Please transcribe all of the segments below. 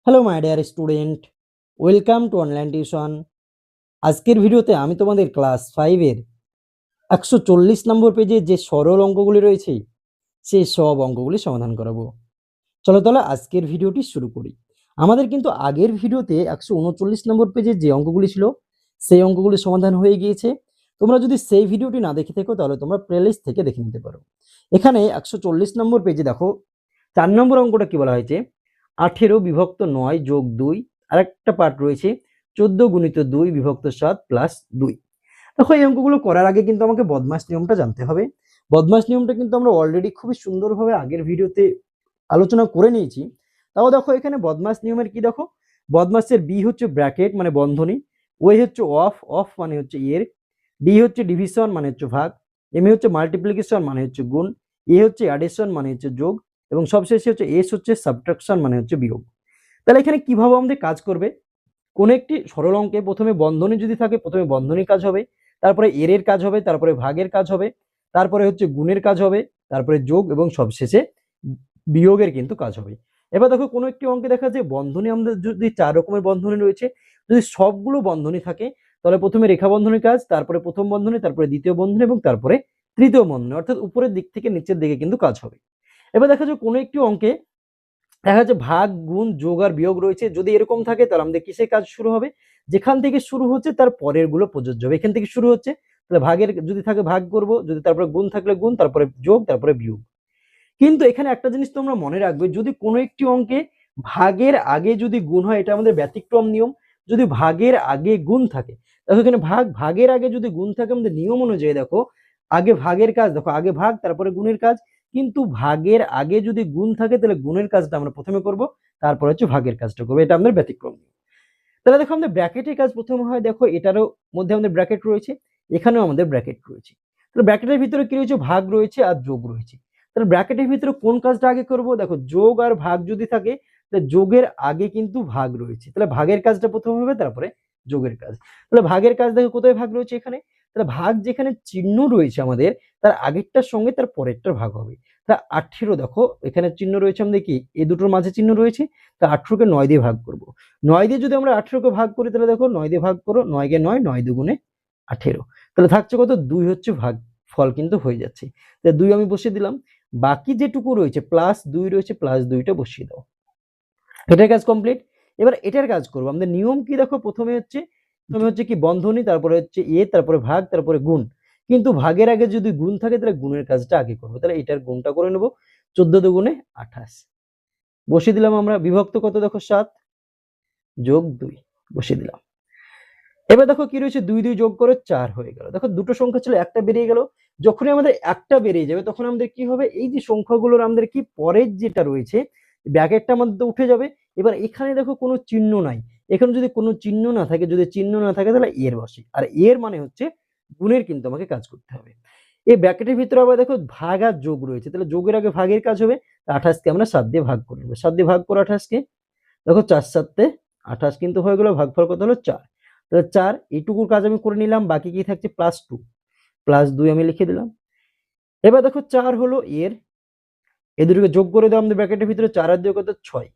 Hello my dear student, welcome to online tuition. আজকের ভিডিওতে আমি তোমাদের ক্লাস 5-এর 140 নম্বর পেজে যে সরল অঙ্কগুলি রয়েছে সেই সব অঙ্কগুলি সমাধান করাবো। চলো তাহলে আজকের ভিডিওটি শুরু করি। আমাদের কিন্তু আগের ভিডিওতে 139 নম্বর পেজে যে অঙ্কগুলি ছিল সেই অঙ্কগুলি সমাধান হয়ে গিয়েছে। তোমরা যদি সেই ভিডিওটি না দেখে থাকো তাহলে তোমরা প্লেলিস্ট থেকে দেখে নিতে পারো। এখানে 140 নম্বর পেজে দেখো 4 নম্বর অঙ্কটা কি বলা হয়েছে, 18 বিভক্ত 9 যোগ 2, আর একটা পার্ট রয়েছে 14 গুণিত 2 বিভক্ত 7 প্লাস 2। দেখো এই অঙ্কগুলো করার আগে কিন্তু আমাকে বদমাশ নিয়মটা জানতে হবে। বদমাশ নিয়মটা কিন্তু আমরা অলরেডি খুবই সুন্দরভাবে আগের ভিডিওতে আলোচনা করে নিয়েছি। তাও দেখো এখানে বদমাশ নিয়মের কি দেখো, বদমাশের বি হচ্ছে ব্র্যাকেট মানে বন্ধনী, ওই হচ্ছে অফ, অফ মানে হচ্ছে এর, ডি হচ্ছে ডিভিশন মানে হচ্ছে ভাগ, এম হচ্ছে মাল্টিপ্লিকেশন মানে হচ্ছে গুণ, এ হচ্ছে অ্যাডিশন মানে হচ্ছে যোগ, এবং সবশেষে হচ্ছে এস হচ্ছে সাবট্রাকশন মানে হচ্ছে বিয়োগ। তাহলে এখানে কিভাবে আমাদের কাজ করবে, কোন একটি সরল অঙ্কে প্রথমে বন্ধনী যদি থাকে প্রথমে বন্ধনীর কাজ হবে, তারপরে এর কাজ হবে, তারপরে ভাগের কাজ হবে, তারপরে হচ্ছে গুণের কাজ হবে, তারপরে যোগ, এবং সবশেষে বিয়োগের কিন্তু কাজ হবে। এবার দেখো কোনো একটি অঙ্কে দেখা যায় বন্ধনী আমাদের যদি 4 রকমের বন্ধনী রয়েছে, যদি সবগুলো বন্ধনী থাকে তাহলে প্রথমে রেখা বন্ধনীর কাজ, তারপরে প্রথম বন্ধনী, তারপরে দ্বিতীয় বন্ধনী এবং তারপরে তৃতীয় বন্ধনী, অর্থাৎ উপরের দিক থেকে নিচের দিকে কিন্তু কাজ হবে। এবার দেখা যায় কোনো একটি অঙ্কে দেখা যাচ্ছে ভাগ গুণ যোগ আর বিয়োগ রয়েছে, যদি এরকম থাকে তাহলে আমাদের কিসের কাজ শুরু হবে, যেখান থেকে শুরু হচ্ছে তার পরের গুলো প্রযোজ্য হবে। এখান থেকে শুরু হচ্ছে তাহলে ভাগের যদি থাকে ভাগ করব, যদি তারপরে গুণ থাকলে গুণ, তারপরে যোগ, তারপরে বিয়োগ। কিন্তু এখানে একটা জিনিস তোমরা মনে রাখবে, যদি কোনো একটি অঙ্কে ভাগের আগে যদি গুণ হয়, এটা আমাদের ব্যতিক্রম নিয়ম। যদি ভাগের আগে গুণ থাকে, দেখো এখানে ভাগের আগে যদি গুণ থাকে আমাদের নিয়ম অনুযায়ী দেখো আগে ভাগের কাজ, দেখো আগে ভাগ তারপরে গুণের কাজ। কিন্তু ভাগের আগে যদি গুণ থাকে তাহলে গুণের কাজটা আমরা প্রথমে করব, তারপর হচ্ছে ভাগের কাজটা করবো, এটা আমাদের ব্যতিক্রম নিয়ম। তাহলে দেখো আমাদের ব্র্যাকেটের কাজ প্রথমে হয়, দেখো এটারও মধ্যে আমাদের ব্র্যাকেট রয়েছে, এখানেও আমাদের ব্র্যাকেট রয়েছে। তাহলে ব্র্যাকেটের ভিতরে কি রয়েছে, ভাগ রয়েছে আর যোগ রয়েছে। তাহলে ব্র্যাকেটের ভিতরে কোন কাজটা আগে করব, দেখো যোগ আর ভাগ যদি থাকে তাহলে যোগের আগে কিন্তু ভাগ রয়েছে, তাহলে ভাগের কাজটা প্রথমে হবে, তারপরে যোগের কাজ। তাহলে ভাগের কাজ দেখো কোথায় ভাগ রয়েছে, এখানে। তাহলে ভাগ যেখানে চিহ্ন রয়েছে আমাদের, তার আগেরটার সঙ্গে তার পরেরটার ভাগ হবে। তা 18 দেখো এখানে চিহ্ন রয়েছে আমাদের কি, এই দুটোর মাঝে চিহ্ন রয়েছে, তা 18কে 9 দিয়ে ভাগ করব। 9 দিয়ে যদি আমরা 18কে ভাগ করি তাহলে দেখো 9 দিয়ে ভাগ করো, 9 কে 9, 9 দুগুণে 18, তাহলে থাকছে কত, 2 হচ্ছে ভাগ ফল কিন্তু হয়ে যাচ্ছে। তাহলে 2 আমি বসিয়ে দিলাম, বাকি যেটুকু রয়েছে প্লাস 2 রয়েছে, প্লাস 2টা বসিয়ে দাও। এটার কাজ কমপ্লিট। এবার এটার কাজ করব, আমাদের নিয়ম কি দেখো, প্রথমে হচ্ছে কি বন্ধনী, তারপরে হচ্ছে এ, তারপরে ভাগ, তারপরে গুণ। কিন্তু ভাগের আগে যদি গুণ থাকে তাহলে গুণের কাজটা আগে করবো, তাহলে এটার গুণটা করে নেব। 14 দুগুণে 28 বসিয়ে দিলাম আমরা, বিভক্ত কত দেখো 7 যোগ 2 বসিয়ে দিলাম। এবার দেখো কি রয়েছে, 2 2 যোগ করে 4 হয়ে গেল। দেখো দুটো সংখ্যা ছিল, একটা বেরিয়ে গেল। যখনই আমাদের একটা বেরিয়ে যাবে তখন আমাদের কি হবে, এই যে সংখ্যাগুলোর আমাদের কি পরের যেটা রয়েছে ব্র্যাকেটটা আমাদের তো উঠে যাবে। এবার এখানে দেখো কোনো চিহ্ন নাই, এখানে যদি কোনো চিহ্ন না থাকে, যদি চিহ্ন না থাকে তাহলে এর বসে, আর এর মানে হচ্ছে গুণের কিন্তু আমাকে কাজ করতে হবে। এই ব্র্যাকেটের ভিতরে আবার দেখো ভাগ আর যোগ রয়েছে, তাহলে যোগের আগে ভাগের কাজ হবে। 28 কে আমরা 7 দিয়ে ভাগ করে নেবো, 7 দিয়ে ভাগ করো 28 কে, দেখো 4 7 28 কিন্তু হয়ে গেল, ভাগফল কত হলো 4। তাহলে 4 এইটুকুর কাজ আমি করে নিলাম, বাকি কি থাকছে +2, +2 আমি লিখে দিলাম। এবার দেখো 4 হলো এর, এই দুটোকে যোগ করে দাও আমাদের ব্র্যাকেটের ভিতরে, 4 আর 2 কত 6।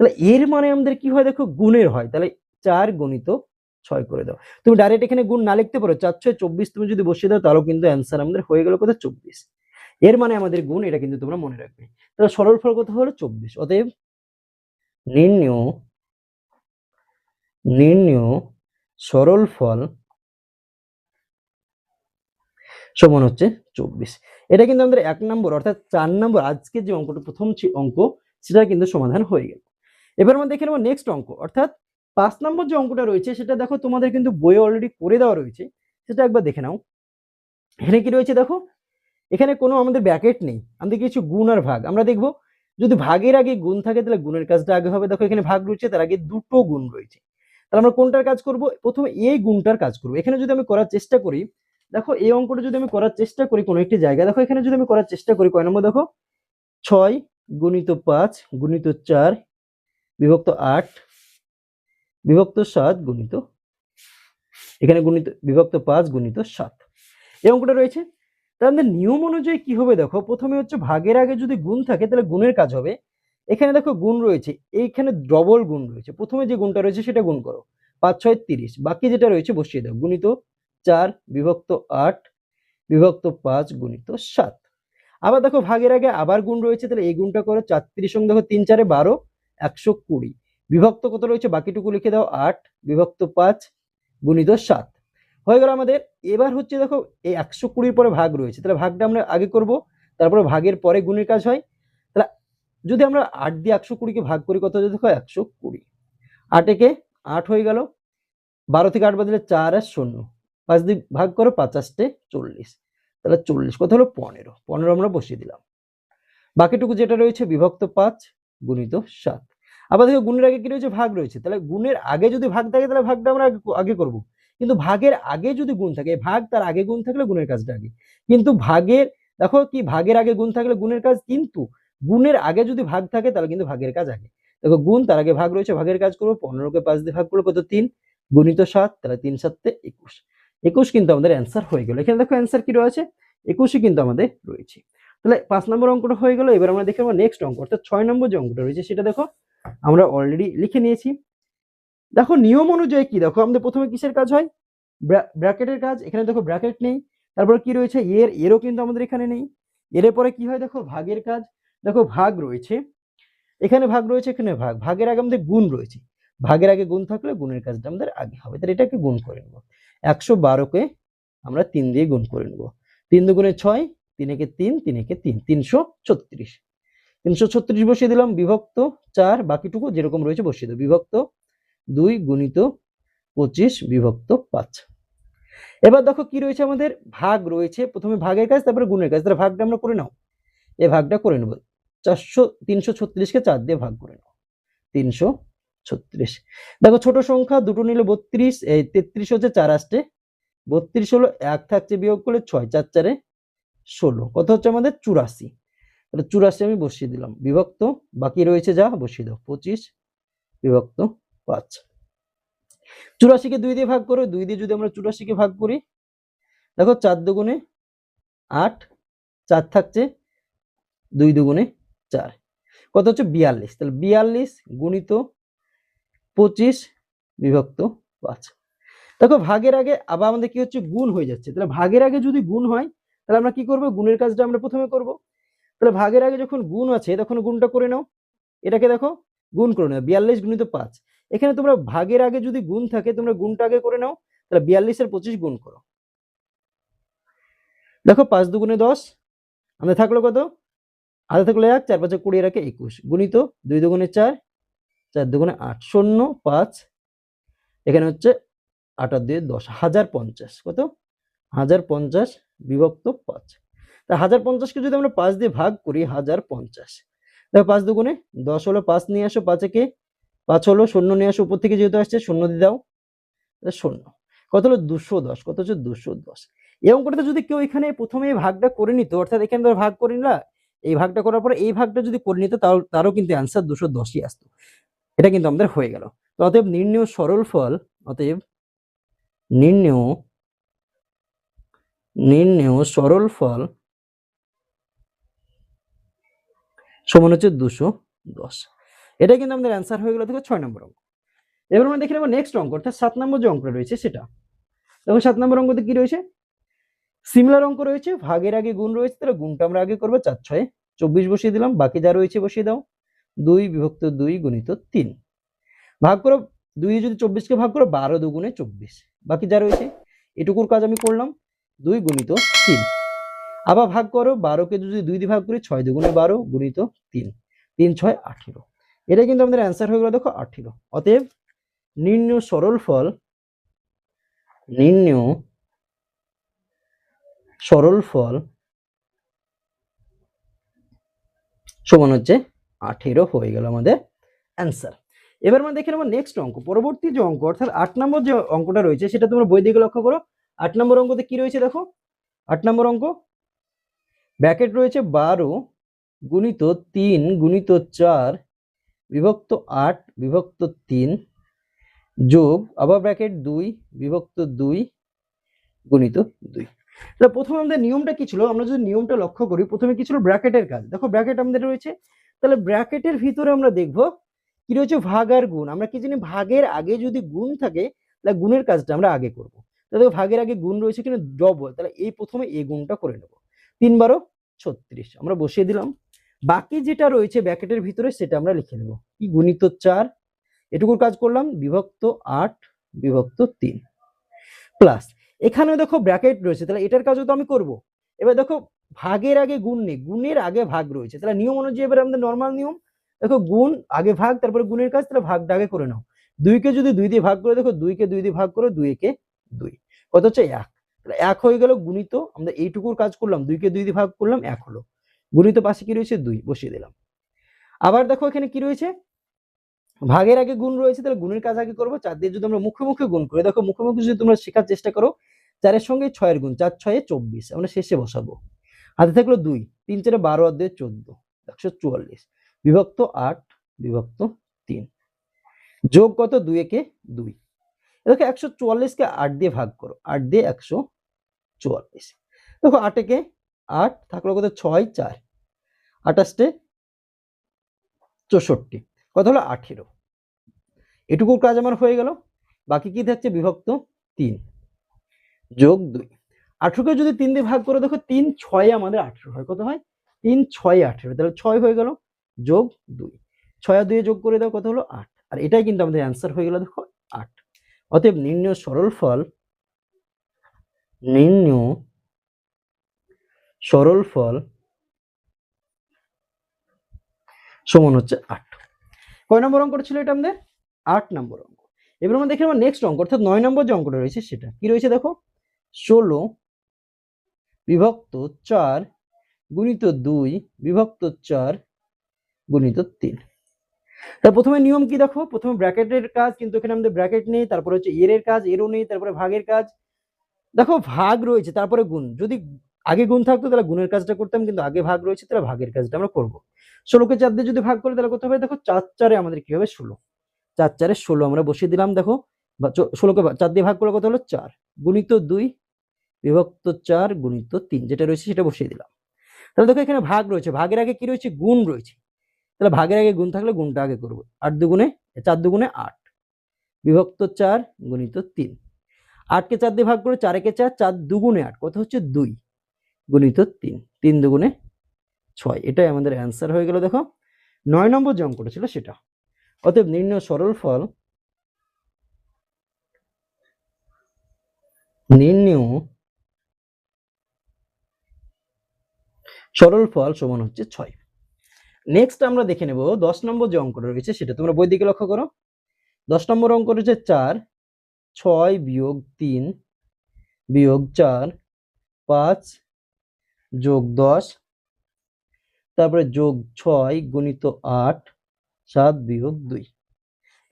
তাহলে এর মানে আমাদের কি হয় দেখো গুণের হয়, তাহলে 4 গুণিত 6 করে দাও। তুমি ডাইরেক্ট এখানে গুণ না লিখতে পারো, 4 6 24 তুমি যদি বসিয়ে দাও তাহলেও কিন্তু অ্যান্সার আমাদের হয়ে গেল কত 24। এর মানে আমাদের গুণ, এটা কিন্তু তোমরা মনে রাখবে। তাহলে সরল ফল কত হলো 24। অতএব নির্ণেয় সরল ফল সমান হচ্ছে 24। এটা কিন্তু আমাদের 1 নম্বর অর্থাৎ 4 নম্বর আজকে যে অঙ্কটা প্রথম অঙ্ক সেটা কিন্তু সমাধান হয়ে গেল। এবার আমরা দেখে নেব নেক্সট অঙ্ক, অর্থাৎ 5 নম্বর যে অঙ্কটা রয়েছে সেটা দেখো তোমাদের কিন্তু বইয়ে অলরেডি করে দেওয়া রয়েছে, সেটা একবার দেখে নাও। এখানে কি রয়েছে দেখো, এখানে কোনো আমাদের ব্র্যাকেট নেই, আমাদের কিছু গুণ আর ভাগ। আমরা দেখব যদি ভাগের আগে গুণ থাকে তাহলে গুণের কাজটা আগে হবে। দেখো এখানে ভাগ রয়েছে, তার আগে দুটো গুণ রয়েছে, তাহলে আমরা কোনটার কাজ করব, প্রথমে এই গুণটার কাজ করব। এখানে যদি আমি করার চেষ্টা করি, দেখো এই অঙ্কটা যদি আমি করার চেষ্টা করি কোনো একটি জায়গায়, দেখো এখানে যদি আমি করার চেষ্টা করি কয় নম্বর দেখো, 6 গুণিত 5 গুণিত 4 বিভক্ত 8 বিভক্ত 7 গুণিত, এখানে গুণিত বিভক্ত 5 গুণিত 7, এই অঙ্কটা রয়েছে। তাহলে নিয়ম অনুযায়ী কি হবে দেখো, প্রথমে হচ্ছে ভাগের আগে যদি গুণ থাকে তাহলে গুণের কাজ হবে, এখানে দেখো গুণ রয়েছে, এইখানে ডবল গুণ রয়েছে, প্রথমে যে গুণটা রয়েছে সেটা গুণ করো, 5 6 30, বাকি যেটা রয়েছে বসিয়ে দাও, গুণিত 4 বিভক্ত 8 বিভক্ত 5 গুণিত 7। আবার দেখো ভাগের আগে আবার গুণ রয়েছে, তাহলে এই গুণটা করো, 4 30 সঙ্গে দেখো 3 4 12 120, বিভক্ত কত রয়েছে বাকিটুকু লিখে দাও, 8 বিভক্ত 5 গুণিত 7 হয়ে গেল আমাদের। এবার হচ্ছে দেখো এই 120 পরে ভাগ রয়েছে, তাহলে ভাগটা আমরা আগে করব, তারপরে ভাগের পরে গুণের কাজ হয়। তাহলে যদি আমরা 8 দিয়ে 120 কে ভাগ করি কত হচ্ছে দেখো 120, 8 একে 8 হয়ে গেল, 12 থেকে 8 বাদ দিলে 4 আর 0, 5 দিয়ে ভাগ করো 5 8 40, তাহলে 40 কত হলো 15, 15 আমরা বসিয়ে দিলাম। বাকিটুকু যেটা রয়েছে বিভক্ত 5 গুণিত 7। আবার দেখো গুণের আগে কি রয়েছে, ভাগ রয়েছে, তাহলে গুণের আগে যদি ভাগ থাকে তাহলে ভাগটা আমরা আগে করব, কিন্তু ভাগের আগে যদি গুণ থাকে, ভাগ তার আগে গুণ থাকলে গুণের কাজটা আগে, কিন্তু ভাগের দেখো কি ভাগের আগে গুণ থাকলে গুণের কাজ, কিন্তু গুণের আগে যদি ভাগ থাকে তাহলে কিন্তু ভাগের কাজ আগে। দেখো গুণ তার আগে ভাগ রয়েছে, ভাগের কাজ করবো, 15 কে 5 দিয়ে ভাগ করলে কত 3 গুণিত 7, তাহলে 3 7 21, 21 কিন্তু আমাদের অ্যান্সার হয়ে গেল। এখানে দেখো অ্যান্সার কি রয়েছে, 21ই কিন্তু আমাদের রয়েছে। তাহলে 5 নম্বর অঙ্কটা হয়ে গেল। এবার আমরা দেখে নেব নেক্সট অঙ্ক, অর্থাৎ 6 নম্বর যে অঙ্কটা রয়েছে সেটা দেখো আমরা অলরেডি লিখে নিয়েছি। দেখো নিয়ম অনুযায়ী কি, দেখো আমাদের প্রথমে কিসের কাজ হয়, ব্র্যাকেটের কাজ। এখানে দেখো ব্র্যাকেট নেই, তারপরে কি রয়েছে এরও কিন্তু আমাদের এখানে নেই। এর পরে কি হয় দেখো ভাগের কাজ, দেখো ভাগ রয়েছে, এখানে ভাগ রয়েছে, এখানে ভাগ, ভাগের আগে আমাদের গুণ রয়েছে, ভাগের আগে গুণ থাকলে গুণের কাজটা আমাদের আগে হবে, তাহলে এটাকে গুণ করে নেব। 112কে আমরা 3 দিয়ে গুণ করে নেব, 3 দুগুণে 6, 3 একে 3, 3 একে 3, 336, 336 বসিয়ে দিলাম, বিভক্ত 4, বাকিটুকু যেরকম রয়েছে বসিয়ে দেব, বিভক্ত 2 গুণিত 25 বিভক্ত 5। এবার দেখো কি রয়েছে, আমাদের ভাগ রয়েছে, প্রথমে ভাগের কাজ তারপরে গুণের কাজ, তাহলে ভাগটা আমরা করে নাও, এই ভাগটা করে নেব, 336কে 4 দিয়ে ভাগ করে নাও, 336। দেখো ছোট সংখ্যা দুটো নিলে 32, এই 33 হচ্ছে 4 আসছে 32 হলো, 1 থাকছে বিয়োগ করলে 6 4 4 16, কত হচ্ছে আমাদের 84, তাহলে 84 আমি বসিয়ে দিলাম, বিভক্ত বাকি রয়েছে যা বসিয়ে দাও, 25 বিভক্ত 5। 84কে 2 দিয়ে ভাগ করো, 2 দিয়ে যদি আমরা 84কে ভাগ করি, দেখো 4 দুগুণে 8, 4 থাকছে, 2 দুগুণে 4, কত হচ্ছে 42, তাহলে 42 গুণিত 25 বিভক্ত 5। দেখো ভাগের আগে আবার আমাদের কি হচ্ছে গুণ হয়ে যাচ্ছে, তাহলে ভাগের আগে যদি গুণ হয় তাহলে আমরা কি করব, গুণের কাজটা আমরা প্রথমে করব। তাহলে ভাগের আগে যখন গুণ আছে তখন গুণটা করে নাও, এটাকে দেখো গুণ করে নাও, 42 গুণিত 5, এখানে তোমরা ভাগের আগে যদি গুণ থাকে তোমরা গুণটা আগে করে নাও, তাহলে 42 এর 25 গুণ করো, দেখো 5 দুগুণে 10, আমাদের থাকলো কত, আধা থাকলো 1, 4 5 20 রাখে 21, গুণিত 2 দুগুণে 4, 4 দুগুণে 8, 0 5, এখানে হচ্ছে 8 আর 2 10, 1050, কত 1050 বিভক্ত 5। তা 1050কে যদি আমরা 5 দিয়ে ভাগ করি, 1050, দেখো 5 দুগুণে 10 হলো, 5 নিয়ে আসো, 5 একে 5 হলো, 0 নিয়ে আসো, উপর থেকে যেহেতু আসছে 0 দিয়ে দাও, 0, কত হলো 210, কত হচ্ছে 210। এই অঙ্কটাতে যদি কেউ এখানে প্রথমে ভাগটা করে নিত, অর্থাৎ এখানে ধর ভাগ করে নিলা, এই ভাগটা করার পরে এই ভাগটা যদি করে নিত তারও কিন্তু অ্যান্সার 210ই আসতো, এটা কিন্তু আমাদের হয়ে গেল। তো অতএব নির্ণেয় সরল ফল, অতএব নির্ণেয় সরল ফল সমান হচ্ছে 210, এটা কিন্তু আমাদের অ্যান্সার হয়ে গেল দেখো 6 নম্বর অঙ্ক। এবার আমরা দেখে নেব নেক্সট অঙ্ক, অর্থাৎ 7 নম্বর যে অঙ্কটা রয়েছে সেটা দেখো। 7 নম্বর অঙ্কতে কি রয়েছে, সিমিলার অঙ্ক রয়েছে, ভাগের আগে গুণ রয়েছে, তাহলে গুণটা আমরা আগে করবো, 4 6 24 বসিয়ে দিলাম, বাকি যা রয়েছে বসিয়ে দাও, 2 বিভক্ত 2 গুণিত 3, ভাগ করো 2 যদি 24কে ভাগ করো, 12 দুগুণে 24, বাকি যা রয়েছে এটুকুর কাজ আমি করলাম, 2 গুণিত 3, আবার ভাগ করো, 12কে যদি 2 দিয়ে ভাগ করি, 6 দুগুণে 12 গুণিত 3, 3 6 18, এটা কিন্তু আমাদের অ্যান্সার হয়ে গেল দেখো 18। অতএব নির্ণেয় সরল ফল সমান হচ্ছে 18 হয়ে গেল আমাদের অ্যান্সার। এবার আমরা দেখে নেব নেক্সট অঙ্ক, পরবর্তী যে অঙ্ক, অর্থাৎ 8 নম্বর যে অঙ্কটা রয়েছে সেটা তোমরা বই দিকে লক্ষ্য করো। 8 নম্বর অঙ্কতে কি রয়েছে দেখো, 8 নম্বর অঙ্ক ব্র্যাকেট রয়েছে 12 গুণিত 3 গুণিত 4 বিভক্ত 8 বিভক্ত 3 যোগ আবার ব্র্যাকেট 2 বিভক্ত 2 গুণিত 2। তাহলে প্রথমে আমাদের নিয়মটা কি ছিল, আমরা যদি নিয়মটা লক্ষ্য করি, প্রথমে কি ছিল ব্র্যাকেটের কাজ, দেখো ব্র্যাকেট আমাদের রয়েছে, তাহলে ব্র্যাকেটের ভিতরে আমরা দেখবো কি রয়েছে, ভাগ আর গুণ। আমরা কি জানি, ভাগের আগে যদি গুণ থাকে তাহলে গুণের কাজটা আমরা আগে করব। তাহলে দেখো ভাগের আগে গুণ রয়েছে কিন্তু ডবল, তাহলে এই প্রথমে এই গুণটা করে নেব। 3 12 36 আমরা বসিয়ে দিলাম। বাকি যেটা রয়েছে ব্র্যাকেটের ভিতরে সেটা আমরা লিখে নেব, কি গুণিত 4 এটুকুর কাজ করলাম, বিভক্ত 8 বিভক্ত 3 প্লাস এখানে দেখো ব্র্যাকেট রয়েছে, তাহলে এটার কাজও তো আমি করব। এবার দেখো ভাগের আগে গুণ নেই, গুণের আগে ভাগ রয়েছে, তাহলে নিয়ম অনুযায়ী এবার আমাদের নর্মাল নিয়ম, দেখো গুণ আগে ভাগ তারপরে গুণের কাজ, তাহলে ভাগটা আগে করে নাও। 2 কে যদি 2 দিয়ে ভাগ করে, দেখো 2 কে 2 দিয়ে ভাগ করো, 2 একে 2, কত হচ্ছে 1, তাহলে 1 হয়ে গেল। গুণিত আমরা এইটুকুর কাজ করলাম, 2 কে 2 দিয়ে ভাগ করলাম, 1 হলো। গুণিত পাশে কি রয়েছে 2 বসিয়ে দিলাম। আবার দেখো এখানে কি রয়েছে, ভাগের আগে গুণ রয়েছে, তাহলে গুণের কাজ আগে করবো। 4 দিয়ে যদি আমরা মুখে মুখে গুণ করি, দেখো মুখে মুখে যদি তোমরা শেখার চেষ্টা করো, 4 এর সঙ্গে 6 এর গুণ, 4 6 24 আমরা শেষে বসাবো। হাতে থাকলো 2, 3 4 12 আর 2 14 144 বিভক্ত 8 বিভক্ত 3 যোগ কত, 2 একে 2। দেখো 144 কে 8 দিয়ে ভাগ করো, 8 দিয়ে 144, দেখো 8 একে 8 থাকলো কত, 6 4 28 64 কত হলো 18। এটুকুর কাজ আমার হয়ে গেল। বাকি কি থাকছে, বিভক্ত 3 যোগ 2। 18 কে যদি 3 দিয়ে ভাগ করে, দেখো 3 6 আমাদের 18 হয়, কত হয় 3 6 18, তাহলে 6 হয়ে গেল যোগ 2, 6 আর 2 যোগ করে দাও, কত হলো 8। আর এটাই কিন্তু আমাদের অ্যান্সার হয়ে গেল, দেখো 8। অতএব নির্ণয় সরল ফল, নির্ণয় সরল ফল সমান হচ্ছে 8। কয় নম্বর অঙ্ক ছিল এটা আমাদের, 8 নম্বর অঙ্ক। এবার আমরা দেখে নেব নেক্সট অঙ্ক, অর্থাৎ 9 নম্বর যে অঙ্কটা রয়েছে সেটা কি রয়েছে, দেখো 16 বিভক্ত 4 গুণিত 2 বিভক্ত 4 গুণিত 3। তার প্রথমে নিয়ম কি, দেখো প্রথমে ব্র্যাকেটের কাজ, কিন্তু এখানে আমাদের ব্র্যাকেট নেই, তারপরে হচ্ছে এর কাজ, এরও নেই, তারপরে ভাগের কাজ। দেখো ভাগ রয়েছে তারপরে গুণ, যদি আগে গুণ থাকতো তাহলে গুণের কাজটা করতাম, কিন্তু আগে ভাগ রয়েছে তাহলে ভাগের কাজটা আমরা করবো। 16 কে 4 দিয়ে যদি ভাগ করি তাহলে কত হবে, দেখো 4 4 আমাদের কি হবে 16, 4 4 16 আমরা বসিয়ে দিলাম। দেখো 16 কে 4 দিয়ে ভাগ করলে কত হলো 4 গুণিত 2 বিভক্ত 4 গুণিত 3 যেটা রয়েছে সেটা বসিয়ে দিলাম। তাহলে দেখো এখানে ভাগ রয়েছে, ভাগের আগে কি রয়েছে, গুণ রয়েছে, তাহলে ভাগের আগে গুণ থাকলে গুণটা আগে করবো। 8 দুগুণে 4 দুগুণে 8 বিভক্ত 4 গুণিত 3। 8 কে 4 দিয়ে ভাগ করে, 4 একে 4, 4 দুগুণে 8 কত হচ্ছে 2 গুণিত 3, 3 দুগুণে 6। এটাই আমাদের অ্যান্সার হয়ে গেল, দেখো 9 নম্বর যে অঙ্কটা ছিল সেটা। অতএব নির্ণয় সরল ফল, নির্ণয় সরল ফল সমান হচ্ছে 6। নেক্সট আমরা দেখে নেব 10 নম্বর যে অঙ্কটা রয়েছে সেটা, তোমরা বই দিকে লক্ষ্য করো। 10 নম্বর অঙ্ক রয়েছে 4 6 বিয়োগ 3 বিয়োগ 4 5 যোগ 10 তারপরে যোগ 6 গুণিত 8 7 বিয়োগ 2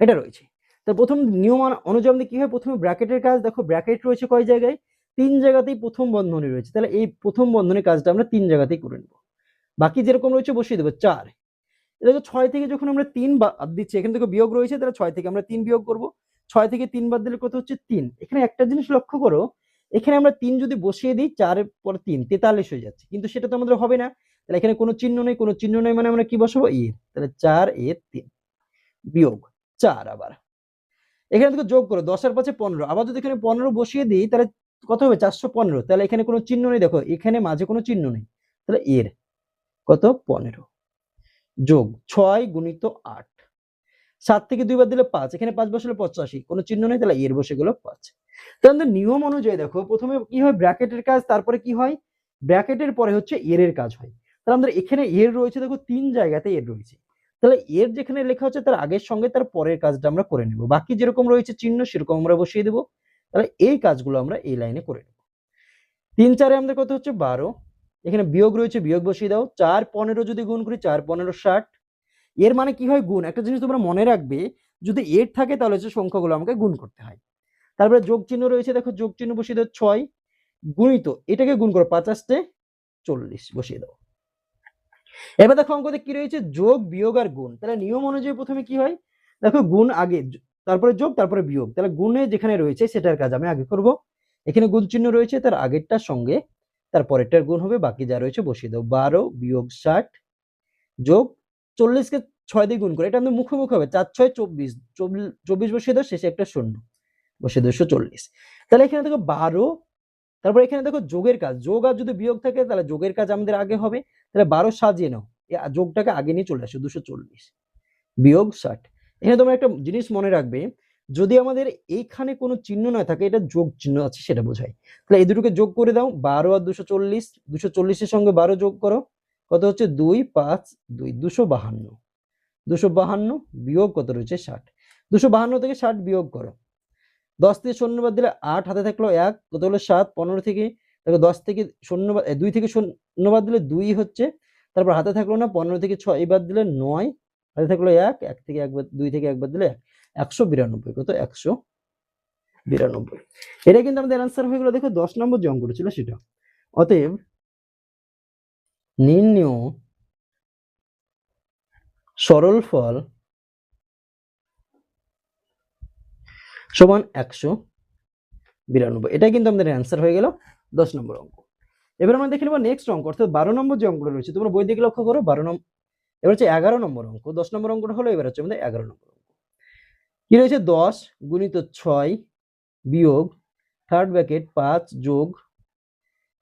এটা রয়েছে। তো প্রথম নিয়ম অনুযায়ী আমাদের কি হয়, প্রথমে ব্র্যাকেটের কাজ, দেখো ব্র্যাকেট রয়েছে কয় জায়গায়, 3 জায়গাতেই প্রথম বন্ধনী রয়েছে, তাহলে এই প্রথম বন্ধনীর কাজটা আমরা 3 জায়গাতেই করে নেব। বাকি যেরকম রয়েছে বসিয়ে দেবো 4। দেখো 6 থেকে যখন আমরা 3 বাদ দিচ্ছি, এখানে দেখো বিয়োগ রয়েছে, তাহলে 6 থেকে আমরা 3 বিয়োগ করব। 6 থেকে 3 বাদ দিলে কত হচ্ছে 3। এখানে একটা জিনিস লক্ষ্য করো, এখানে আমরা 3 যদি বসিয়ে দিই 4 এর পর 3 43 হয়ে যাচ্ছে, কিন্তু সেটা তো আমাদের হবে না। তাহলে এখানে কোনো চিহ্ন নেই, কোনো চিহ্ন নেই মানে আমরা কি বসাবো, এ, তাহলে 4 এ 3 বিয়োগ 4। আবার এখানে দেখো যোগ করো, 10 এর পাশে 15, আবার যদি এখানে 15 বসিয়ে দিই তাহলে কত হবে 415। তাহলে এখানে কোনো চিহ্ন নেই, দেখো এখানে মাঝে কোনো চিহ্ন নেই, তাহলে এর কত 15 যোগ 6 গুণিত 8, 7 থেকে 2 বাদ দিলে 5, এখানে 5 বসলে 85, কোনো চিহ্ন নেই, তাহলে এর বসে গেল 5। তাহলে আমাদের নিয়ম অনুযায়ী দেখো প্রথমে কি হয়, ব্র্যাকেটের কাজ, তারপরে কি হয়, ব্র্যাকেটের পরে হচ্ছে এর কাজ হয়। তাহলে আমাদের এখানে এর রয়েছে, দেখো 3 জায়গাতে এর রয়েছে, তাহলে এর যেখানে লেখা হচ্ছে তার আগের সঙ্গে তার পরের কাজটা আমরা করে নেব। বাকি যেরকম রয়েছে চিহ্ন সেরকম আমরা বসিয়ে দেবো। তাহলে এই কাজগুলো আমরা এই লাইনে করে নেব। 3 4 আমাদের কত হচ্ছে 12, এখানে বিয়োগ রয়েছে বিয়োগ বসিয়ে দাও। 4 15 যদি গুণ করি 4 15 60, এর মানে কি হয় গুণ। একটা জিনিস তোমরা মনে রাখবে, যদি এর থাকে তাহলে হচ্ছে সংখ্যাগুলো আমাকে গুণ করতে হয়। তারপরে যোগ চিহ্ন রয়েছে, দেখো যোগ চিহ্ন বসিয়ে দাও 6 গুণিত এটাকে গুণ করো 50 40 বসিয়ে দাও। এবার দেখো অঙ্কতে কি রয়েছে, যোগ বিয়োগ আর গুণ। তাহলে নিয়ম অনুযায়ী প্রথমে কি হয়, দেখো গুণ আগে, তারপরে যোগ, তারপরে বিয়োগ। তাহলে গুণে যেখানে রয়েছে সেটার কাজ আমি আগে করব। এখানে গুণ চিহ্ন রয়েছে, তার আগেরটার সঙ্গে তার পরেরটার গুণ হবে, বাকি যা রয়েছে বসিয়ে দাও। 12 বিয়োগ 60 যোগ 40কে 6 দিয়ে গুণ করে, এটা আমাদের মুখে মুখে হবে 4 6 24, 24 বসিয়ে দাও, শেষে একটা শূন্য বসিয়ে দাও 140। তাহলে এখানে দেখো 12, তারপর এখানে দেখো যোগের কাজ, যোগ আর যদি বিয়োগ থাকে তাহলে যোগের কাজ আমাদের আগে হবে, তাহলে 12 সাজিয়ে নাও, এই যোগটাকে আগে নিয়ে চলে আসো, 240 বিয়োগ 60। এখানে তোমরা একটা জিনিস মনে রাখবে, যদি আমাদের এইখানে কোনো চিহ্ন না থাকে, এটা যোগ চিহ্ন আছে সেটা বোঝায়। তাহলে এই দুটোকে যোগ করে দাও, 12 আর 240, 240 এর সঙ্গে 12 যোগ করো, কত হচ্ছে 2 5 2 252, 252 বিয়োগ কত রয়েছে 60, 252 থেকে 60 বিয়োগ করো, 10 থেকে শূন্য বাদ দিলে 8, হাতে থাকলো 1, কত হলো 7, 15 থেকে দেখো 10 থেকে শূন্য 2 থেকে শূন্য বাদ দিলে 2 হচ্ছে, তারপর হাতে থাকলো না, 15 থেকে 6 বাদ দিলে 9, হাতে থাকলো 1, 1 থেকে 1 বাদ 2 থেকে 1 বাদ দিলে 192, কত 192। এটা কিন্তু আমাদের অ্যান্সার হয়ে গেল, দেখো 10 নম্বর যে অঙ্কটা ছিল সেটা। অতএব নির্ণেয় সরল ফল সমান 192, এটাই কিন্তু আমাদের অ্যান্সার হয়ে গেল 10 নম্বর অঙ্ক। এবার আমরা দেখে নেব নেক্সট অঙ্ক, অর্থাৎ 12 নম্বর যে অঙ্কটা রয়েছে, তোমরা বই দিকে লক্ষ্য করো, 12 নম্বর, এবার হচ্ছে 11 নম্বর অঙ্ক, 10 নম্বর অঙ্কটা হলো, এবার হচ্ছে আমাদের 11 নম্বর অঙ্ক। কি রয়েছে, 10 গুণিত 6 বিয়োগ থার্ড ব্র্যাকেট 5 যোগ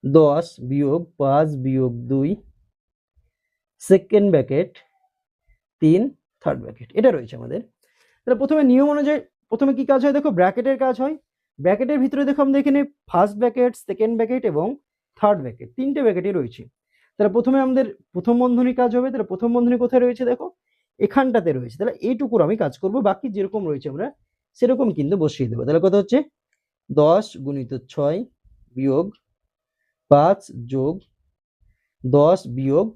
10 বিয়োগ 5 বিয়োগ 2 সেকেন্ড ব্র্যাকেট 3 থার্ড ব্র্যাকেট, এটা রয়েছে আমাদের। তাহলে প্রথমে নিয়ম অনুযায়ী প্রথমে কি কাজ হয়, দেখো ব্র্যাকেটের কাজ হয়, ব্র্যাকেটের ভিতরে দেখো আমরা এখানে ফার্স্ট ব্র্যাকেট, সেকেন্ড ব্র্যাকেট এবং থার্ড ব্র্যাকেট, তিনটে ব্র্যাকেটই রয়েছে। তাহলে প্রথমে আমাদের প্রথম বন্ধনী কাজ হবে, তাহলে প্রথম বন্ধনী কোথায় রয়েছে, দেখো এখানটাতে রয়েছে, তাহলে এইটুকুর আমি কাজ করব, বাকি যেরকম রয়েছে আমরা সেরকম কিন্তু বসিয়ে দেবো। তাহলে কত হচ্ছে 10 গুণিত 6 বিয়োগ 5 যোগ 10 বিয়োগ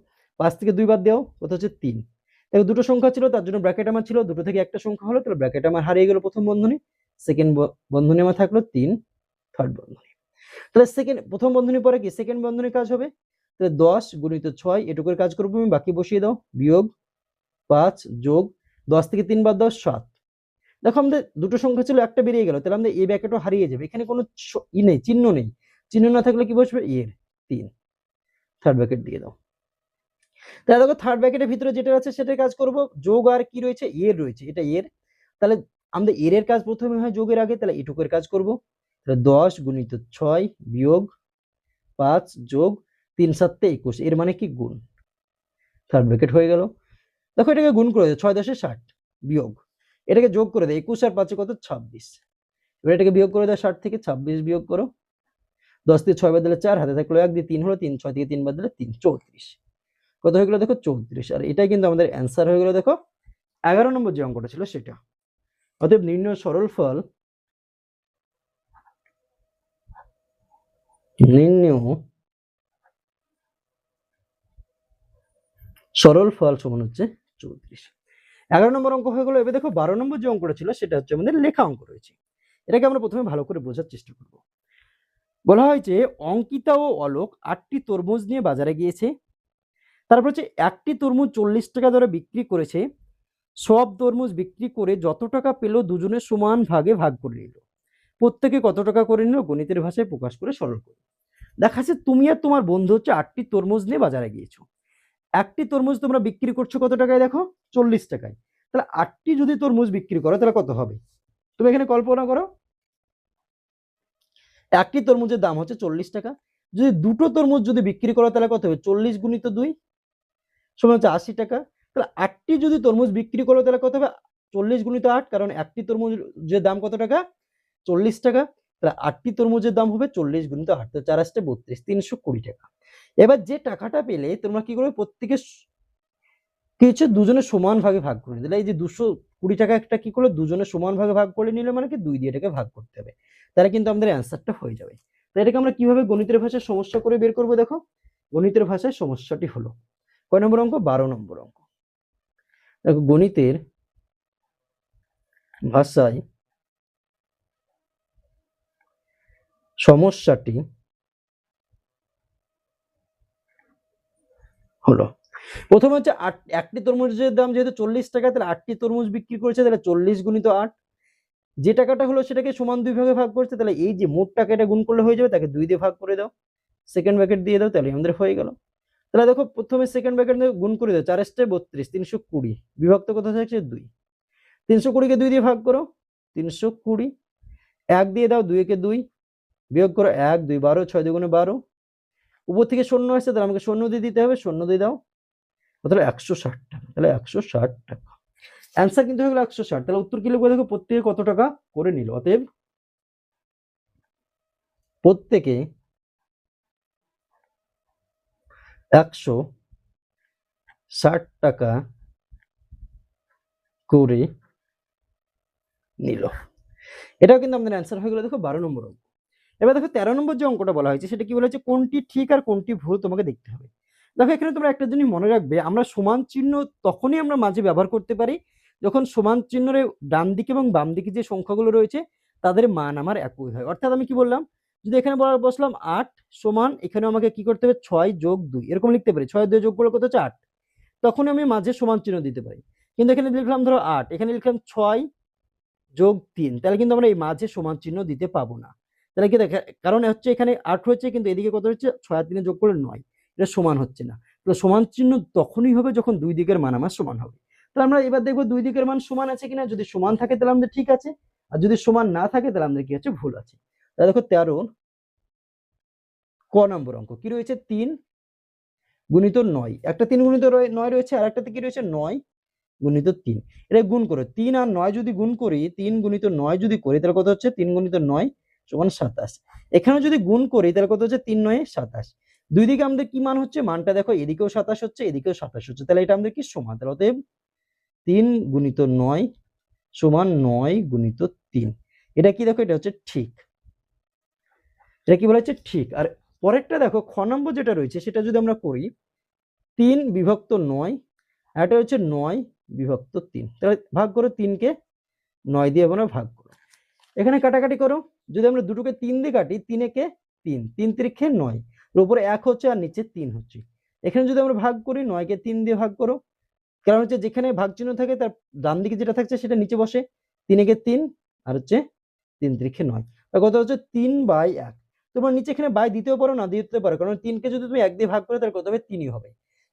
5 থেকে 2 বাদ দাও, কত হচ্ছে 3। দেখো দুটো সংখ্যা ছিল, তার জন্য ব্র্যাকেট আমার ছিল, দুটো থেকে একটা সংখ্যা হলো, তাহলে ব্র্যাকেট আমার হারিয়ে গেল প্রথম বন্ধনী, সেকেন্ড বন্ধনী আমার থাকলো 3, থার্ড বন্ধনী। তাহলে প্রথম বন্ধনী পরে কি সেকেন্ড বন্ধনীর কাজ হবে, তাহলে 10 গুণিত 6 এটুকুর কাজ করবো আমি, বাকি বসিয়ে দাও, বিয়োগ 5 যোগ 10 থেকে 3 বাদ দাও 7। দেখো আমাদের দুটো সংখ্যা ছিল, একটা বেরিয়ে গেল, তাহলে আমাদের এই ব্র্যাকেটও হারিয়ে যাবে, এখানে কোনো নেই, চিহ্ন নেই, চিহ্ন না থাকলে কি বসবে এর 3, থার্ড ব্র্যাকেট দিয়ে দাও। তাহলে দেখো থার্ড ব্র্যাকেটের ভিতরে যেটা আছে সেটার কাজ করব, যোগ আর কি রয়েছে এর রয়েছে, এটা এর, তাহলে আমাদের এর কাজ প্রথমে হয় যোগের আগে, তাহলে এটুকুর কাজ করব, তাহলে 10 গুণিত 6 বিয়োগ 5 যোগ 3 7 21, এর মানে কি গুণ, থার্ড ব্র্যাকেট হয়ে গেল। দেখো এটাকে গুণ করে দাও, 6 10 60 বিয়োগ, এটাকে যোগ করে দাও, 21 আর 5 কত 26, এবার এটাকে বিয়োগ করে দাও, 60 থেকে 26 বিয়োগ করো, 10 থেকে 6 বাদ দিলে 4, হাতে থাকলো 1 দিয়ে 3 হলো 3, 6 থেকে 3 বাদ দিলে 3, 34, কত হয়ে গেল দেখো 34। আর এটাই কিন্তু আমাদের অ্যান্সার হয়ে গেল, দেখো 11 নম্বর যে অঙ্কটা ছিল সেটা। অতএব নির্ণয় সরল ফল, নির্ণয় সরল ফল সমান হচ্ছে 34। 11 নম্বর অঙ্ক হয়ে গেল। এবার দেখো 12 নম্বর যে অঙ্কটা ছিল সেটা হচ্ছে আমাদের লেখা অঙ্ক রয়েছে, এটাকে আমরা প্রথমে ভালো করে বোঝার চেষ্টা করব। বলা হয়েছে অঙ্কিতা ও অলোক 8টি তরমুজ নিয়ে বাজারে গিয়েছে, তারপর হচ্ছে একটি তরমুজ 40 টাকা দরে বিক্রি করেছে, সব তরমুজ বিক্রি করে যত টাকা পেল দুজনের সমান ভাগে ভাগ করে নিল, প্রত্যেকে কত টাকা করে নিল গণিতের ভাষায় প্রকাশ করে সরল করো। দেখা যাচ্ছে তুমি আর তোমার বন্ধু হচ্ছে 8টি তরমুজ নিয়ে বাজারে গিয়েছো, একটি তরমুজ তোমরা বিক্রি করছো কত টাকায়, দেখো 40 টাকায়, তাহলে 8টি যদি তরমুজ বিক্রি করো তাহলে কত হবে, তুমি এখানে কল্পনা করো, একটি তরমুজের দাম হচ্ছে 40 টাকা, যদি দুটো তরমুজ যদি বিক্রি করো তাহলে কত হবে, 40 গুণিত 2 সমান হচ্ছে 80 টাকা, তাহলে 8টি যদি তরমুজ বিক্রি করো তাহলে কত হবে, 40 গুণিত 8, কারণ একটি তরমুজের দাম কত টাকা 40 টাকা, তাহলে 8টি তরমুজের দাম হবে 40 গুণিত 8, তো 4 8 32, 320 টাকা। এবার যে টাকাটা পেলে তোমরা কি করবে, প্রত্যেকে কি হচ্ছে দুজনের সমান ভাগে ভাগ করে দিলে, এই যে 220 টাকা একটা কি করলো দুজনের সমান ভাগে ভাগ করে নিলে, মানে কি 2 দিয়ে এটাকে ভাগ করতে হবে, তাহলে কিন্তু আমাদের অ্যান্সারটা হয়ে যাবে। তো এটাকে আমরা কিভাবে গণিতের ভাষায় সমস্যা করে বের করবো, দেখো গণিতের ভাষায় সমস্যাটি হলো কয় নম্বর অঙ্ক, 12 নম্বর অঙ্ক। দেখো গণিতের ভাষায় সমস্যাটি হলো, প্রথমে হচ্ছে একটি তরমুজের দাম যেহেতু 40 টাকা, তাহলে 8টি তরমুজ বিক্রি করেছে, তাহলে 40 গুণিত 8, যে টাকাটা হলো সেটাকে সমান 2 ভাগে ভাগ করছে, তাহলে এই যে মোট টাকা এটা গুণ করলে হয়ে যাবে, তাকে 2 দিয়ে ভাগ করে দাও, সেকেন্ড ব্র্যাকেট দিয়ে দাও, তাহলে আমাদের হয়ে গেল। তাহলে দেখো প্রথমে সেকেন্ড ব্র্যাকেট দিয়ে গুণ করে দাও, 4 × 32, 320 বিভক্ত কত থাকছে 2। 320 কে 2 দিয়ে ভাগ করো, 320। 1 দিয়ে দাও, 2 কে 2 বিয়োগ করো, 1 2 12, 6 2 × 12। উপর থেকে শূন্য আসছে, তাহলে আমাকে শূন্য দিয়ে দিতে হবে, শূন্য দিয়ে দাও, তাহলে 160 টাকা। তাহলে 160 টাকা অ্যান্সার কিন্তু হয়ে গেল 160। তাহলে উত্তর কি লিখবো দেখো, প্রত্যেকে কত টাকা করে নিল। অতএব প্রত্যেকে 160 টাকা করে নিল। এটাও কিন্তু আমাদের অ্যান্সার হয়ে গেল দেখো 12 নম্বর অঙ্ক। এবার দেখো 13 নম্বর যে অঙ্কটা বলা হয়েছে সেটা কি বলা হয়েছে, কোনটি ঠিক আর কোনটি ভুল তোমাকে দেখতে হবে। দেখো এখানে তোমরা একটা জিনিস মনে রাখবে, আমরা সমান চিহ্ন তখনই আমরা মাঝে ব্যবহার করতে পারি যখন সমান চিহ্নের ডান দিকে এবং বাম দিকে যে সংখ্যাগুলো রয়েছে তাদের মান আমার একই হয়। অর্থাৎ আমি কি বললাম, যদি এখানে বসলাম 8 সমান, এখানে আমাকে কি করতে হবে 6 যোগ 2 এরকম লিখতে পারি, 6 2 যোগ করলে কত হচ্ছে 8, তখন আমি মাঝে সমান চিহ্ন দিতে পারি। কিন্তু এখানে লিখলাম ধরো 8, এখানে লিখলাম 6 যোগ 3, তাহলে কিন্তু আমরা এই মাঝে সমান চিহ্ন দিতে পাবো না। তাহলে কি দেখে, কারণ হচ্ছে এখানে 8 হচ্ছে কিন্তু এদিকে কত হচ্ছে 6 আর 3 যোগ করলে 9, এটা সমান হচ্ছে না। তো সমান চিহ্ন তখনই হবে যখন দুই দিকের মান আমার সমান হবে। তাহলে আমরা এবার দেখবো দুই দিকের মান সমান আছে কিনা, যদি সমান থাকে তাহলে আমাদের ঠিক আছে, আর যদি সমান না থাকে তাহলে আমাদের কি হচ্ছে ভুল আছে। তাহলে দেখো 13 ক নম্বর অঙ্ক কি রয়েছে, 3 গুণিত 9, একটা 3 গুণিত 9 রয়েছে, আর একটাতে কি রয়েছে 9 গুণিত 3, এটা গুণ করো। 3 আর 9 যদি গুণ করি, 3 গুণিত 9 যদি করি তাহলে কত হচ্ছে 3 গুণিত 9 সমান 27। এখানে যদি গুণ করি তাহলে কত হচ্ছে 3 9 27। দুই দিকে আমাদের কি মান হচ্ছে, মানটা দেখো এদিকেও 27 হচ্ছে এদিকেও 27 হচ্ছে, তাহলে এটা আমাদের কি সমান। তাহলে অতএব 3 গুণিত 9 সমান 9 গুণিত 3, এটা কি দেখো, এটা হচ্ছে ঠিক, এটা কি বলা হচ্ছে ঠিক। আর পরেরটা দেখো খ নম্বর যেটা রয়েছে সেটা যদি আমরা করি, 3 বিভক্ত 9, এটা হচ্ছে 9 বিভক্ত 3, তাহলে ভাগ করো 3 কে 9 দিয়ে আমরা ভাগ করো, এখানে কাটাকাটি করো। যদি আমরা দুটোকে 3 দিয়ে কাটি, 3 একে 3, 3 3 9, এর উপরে 1 হচ্ছে আর নিচে 3 হচ্ছে। এখানে যদি আমরা ভাগ করি, 9 কে 3 দিয়ে ভাগ করো, কারণ হচ্ছে যেখানে ভাগ চিহ্ন থাকে তার ডান দিকে যেটা থাকছে সেটা নিচে বসে, 3 একে 3 আর হচ্ছে 3 3 9, তার কত হচ্ছে 3/1। তোমরা নিচে এখানে বাই দিতেও পারো না দিতে পারো, কারণ 3 কে যদি তুমি 1 দিয়ে ভাগ করো তাহলে কত হবে 3ই হবে।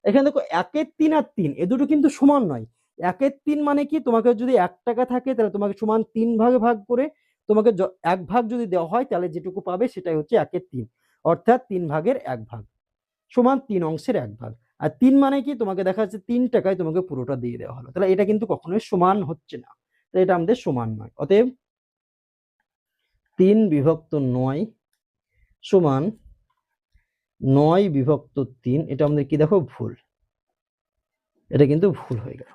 এখানে দেখো 1 এর 3 আর 3 এ দুটো কিন্তু সমান নয়। 1 এর 3 মানে কি, তোমাকে যদি 1 টাকা থাকে তাহলে তোমাকে সমান 3 ভাগে ভাগ করে তোমাকে 1 ভাগ যদি দেওয়া হয় তাহলে যেটুকু পাবে সেটাই হচ্ছে 1 এর 3, অর্থাৎ 3 ভাগের 1 ভাগ সমান 3 অংশের 1 ভাগ। আর 3 মানে কি, তোমাকে দেখা যাচ্ছে 3 টাকায় তোমাকে পুরোটা দিয়ে দেওয়া হলো, তাহলে এটা কিন্তু কখনোই সমান হচ্ছে না, তাহলে এটা আমাদের সমান নয়। অতএব 3 বিভক্ত 9 সমান 9 বিভক্ত 3, এটা আমাদের কি দেখো ভুল, এটা কিন্তু ভুল হয়ে গেল।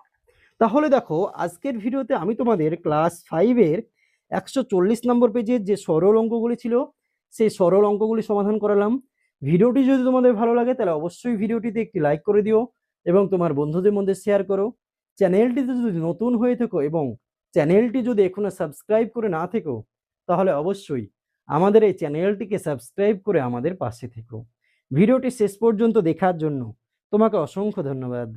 তাহলে দেখো আজকের ভিডিওতে আমি তোমাদের ক্লাস 5 এর 140 নম্বর পেজের যে সরল অঙ্কগুলি ছিল সেই সরল অঙ্কগুলি সমাধান করালাম। ভিডিওটি যদি তোমাদের ভালো লাগে তাহলে অবশ্যই ভিডিওটিতে একটি লাইক করে দিও এবং তোমার বন্ধুদের মধ্যে শেয়ার করো। চ্যানেলটিতে যদি নতুন হয়ে থাকো এবং চ্যানেলটি যদি এখনো সাবস্ক্রাইব করে না থেকো তাহলে অবশ্যই আমাদের এই চ্যানেলটিকে সাবস্ক্রাইব করে আমাদের পাশে থেকো। ভিডিওটি শেষ পর্যন্ত দেখার জন্য তোমাকে অসংখ্য ধন্যবাদ।